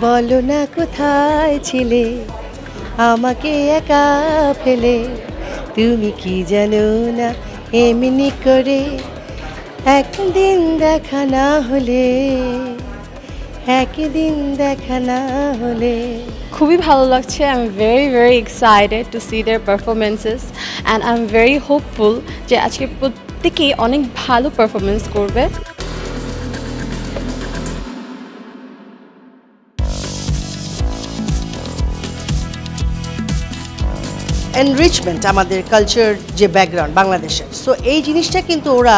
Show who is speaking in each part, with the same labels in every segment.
Speaker 1: বলো না কোথায় ছিলে আমাকে একা ফেলে, তুমি কি জানো না এমনি করে একদিন দেখা না হলে, একদিন দেখা না হলে।
Speaker 2: খুবই ভালো লাগছে। I am very excited to see their performances and I'm very hopeful যে আজকে প্রত্যেকেই অনেক ভালো পারফরমেন্স করবে।
Speaker 1: এনরিচমেন্ট আমাদের কালচার যে ব্যাকগ্রাউন্ড বাংলাদেশের, সো এই জিনিসটা কিন্তু ওরা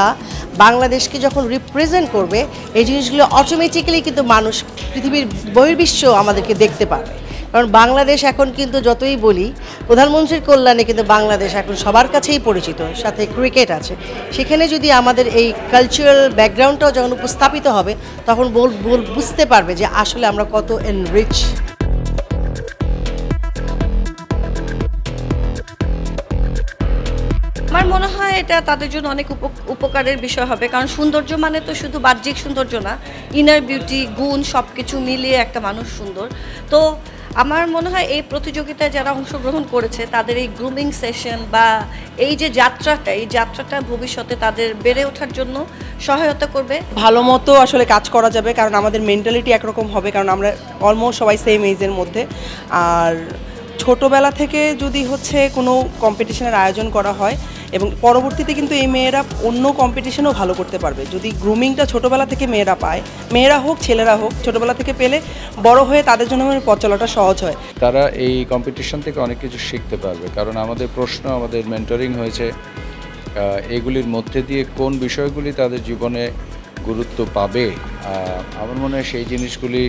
Speaker 1: বাংলাদেশকে যখন রিপ্রেজেন্ট করবে এই জিনিসগুলো অটোমেটিক্যালি কিন্তু মানুষ পৃথিবীর বহির্বিশ্ব আমাদেরকে দেখতে পাবে। কারণ বাংলাদেশ এখন কিন্তু যতই বলি প্রধানমন্ত্রীর কল্যাণে কিন্তু বাংলাদেশ এখন সবার কাছেই পরিচিত, সাথে ক্রিকেট আছে। সেখানে যদি আমাদের এই কালচারাল ব্যাকগ্রাউন্ডটাও যখন উপস্থাপিত হবে তখন বুঝতে পারবে যে আসলে আমরা কত এনরিচ।
Speaker 3: আমার মনে হয় এটা তাদের জন্য অনেক উপকারের বিষয় হবে, কারণ সৌন্দর্য মানে তো শুধু বাহ্যিক সৌন্দর্য না, ইনার বিউটি, গুণ সব কিছু মিলিয়ে একটা মানুষ সুন্দর। তো আমার মনে হয় এই প্রতিযোগিতায় যারা অংশগ্রহণ করেছে তাদের এই গ্রুমিং সেশন বা এই যে যাত্রাটা, এই যাত্রাটা ভবিষ্যতে তাদের বেড়ে ওঠার জন্য সহায়তা করবে।
Speaker 4: ভালো মতো আসলে কাজ করা যাবে, কারণ আমাদের মেন্টালিটি একরকম হবে, কারণ আমরা অলমোস্ট সবাই সেম এজের মধ্যে। আর ছোটোবেলা থেকে যদি কোনো কম্পিটিশনের আয়োজন করা হয় এবং পরবর্তীতে কিন্তু এই মেয়েরা অন্য কম্পিটিশনও ভালো করতে পারবে যদি গ্রুমিংটা ছোটোবেলা থেকে মেয়েরা পায়। মেয়েরা হোক ছেলেরা হোক, ছোটোবেলা থেকে পেলে বড় হয়ে তাদের জন্য পথ চলাটা সহজ হয়।
Speaker 5: তারা এই কম্পিটিশন থেকে অনেক কিছু শিখতে পারবে, কারণ আমাদের প্রশ্ন, আমাদের মেন্টরিং হয়েছে এগুলির মধ্যে দিয়ে কোন বিষয়গুলি তাদের জীবনে গুরুত্ব পাবে। আমার মনে হয় সেই জিনিসগুলি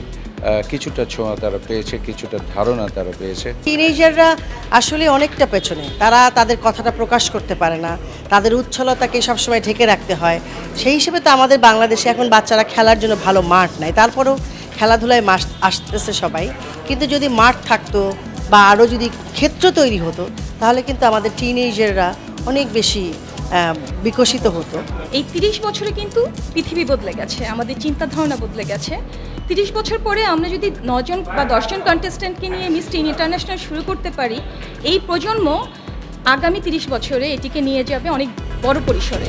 Speaker 5: কিছুটা ছোঁয়া তারা পেয়েছে, কিছুটা ধারণা তারা পেয়েছে।
Speaker 1: টিনেজাররা আসলে অনেকটা পেছনে, তারা তাদের কথাটা প্রকাশ করতে পারে না, তাদের উচ্ছলতাকে সবসময় ঢেকে রাখতে হয়। সেই হিসেবে তো আমাদের বাংলাদেশে এখন বাচ্চারা খেলার জন্য ভালো মাঠ নাই, তারপরেও খেলাধুলায় আসতেছে সবাই। কিন্তু যদি মাঠ থাকতো বা আরও যদি ক্ষেত্র তৈরি হতো তাহলে কিন্তু আমাদের টিনেজাররা অনেক বেশি বিকশিত হতো।
Speaker 6: এই 30 বছরে কিন্তু পৃথিবী বদলে গেছে, আমাদের চিন্তা ধারণা বদলে গেছে। 30 বছর পরে আমরা যদি 9 জন বা 10 জন কন্টেস্ট্যান্টকে নিয়ে মিস টিন ইন্টারন্যাশনাল শুরু করতে পারি, এই প্রজন্ম আগামী 30 বছরে এটিকে নিয়ে যাবে অনেক বড় পরিসরে।